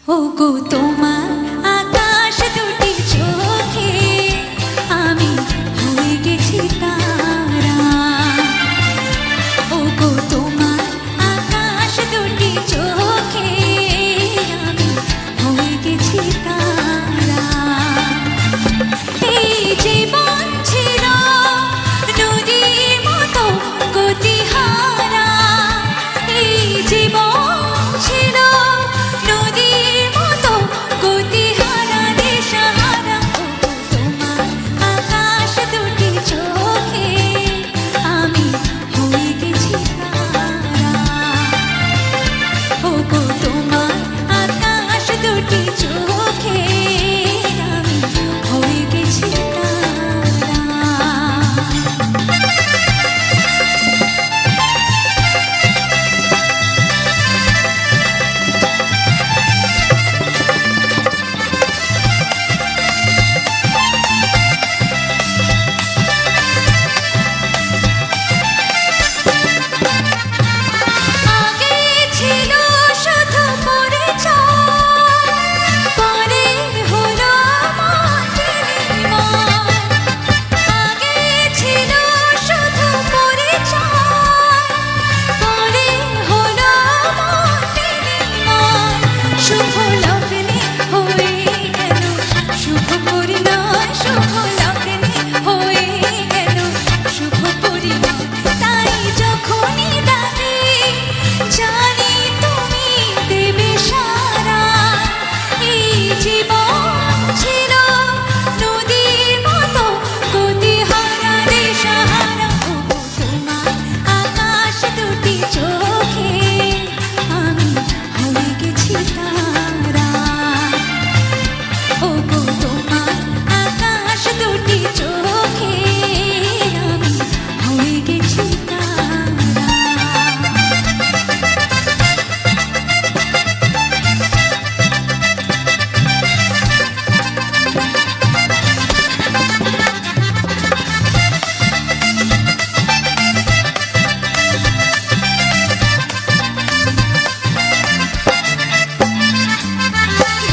ওগো তোমার আকাশ দুটি চোখে আমি হয়ে গেছি তারা। ওগো তোমার আকাশ দুটি চোখে আমি হয়ে গেছি তারা। এই জীবন ছিল নদীর মতো গতিহারা, এই জীবন ছিল নদীর মতো গতিহারা দিশাহারা। ওগো তোমার আকাশ দুটি চোখে আমি হয়ে গেছি তারা। ওগো তোমার আকাশ দুটি চোখে আমি হয়ে গেছি তারা। আগে ছিল শুধু পরিচয়, পরে হলো মাটির ময়। আগে ছিল শুধু পরিচয়, পরে হলো মাটির ময়। শুভ লগ্নে হয়ে গেল শুভ পরিণয়, শুভ লগ্নে হয়ে গেল শুভ পরিণয়। তাই যখনই ডাকি জানি তুমি দেবে সারা। এই জীবন ছিল নদীর মতো গতিহারা দিশাহারা। ওগো তোমার আকাশ দুটি চোখে আমি হয়ে গেছি তারা। ওগো তোমার আকাশ দুটি চোখে আমি হয়ে গেছি তারা।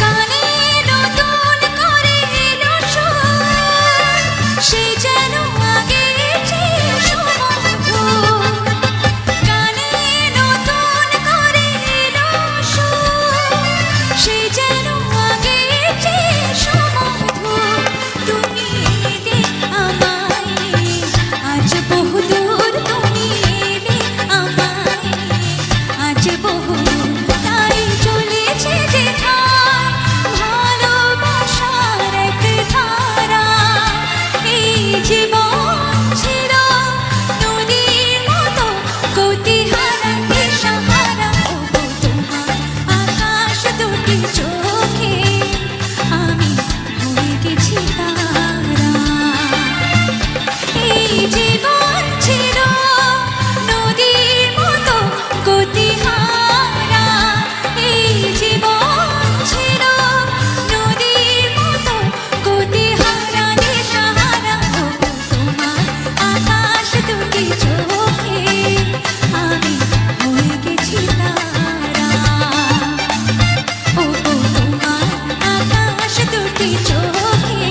গানে নতুন করে এলো সুর, সে যেন আগের চেয়ে সুমধুর। গানে নতুন করে এলো সুর, সে যেন আগের চেয়ে সুমধুর। তুমি এলে আমায় নিয়ে আজ বহুদূর, তুমি এলে আমায় নিয়ে আজ বহুদূর। তাই চলেছে যেথায় ভালোবাসার এক ধারা। এই জীবন ছিল নদীর মতো গতিহারা দিশাহারা। ওগো তোমার আকাশ দুটি চোখে আমি হয়ে গেছি তারা। এই জীবন ছিল নদীর মতো গতিহারা, এই জীবন ছিল নদীর মতো গতিহারা দিশাহারা। ওগো তোমার আকাশ দুটি চোখে আমি হয়ে গেছি তারা। ওগো তোমার আকাশ দুটি চোখে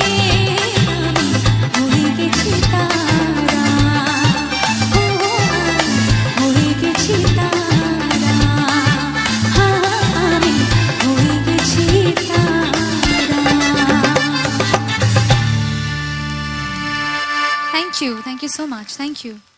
আমি হয়ে গেছি তারা। ও আমি হয়ে গেছি তারা, আমি হয়ে গেছি তারা। Thank you so much. Thank you.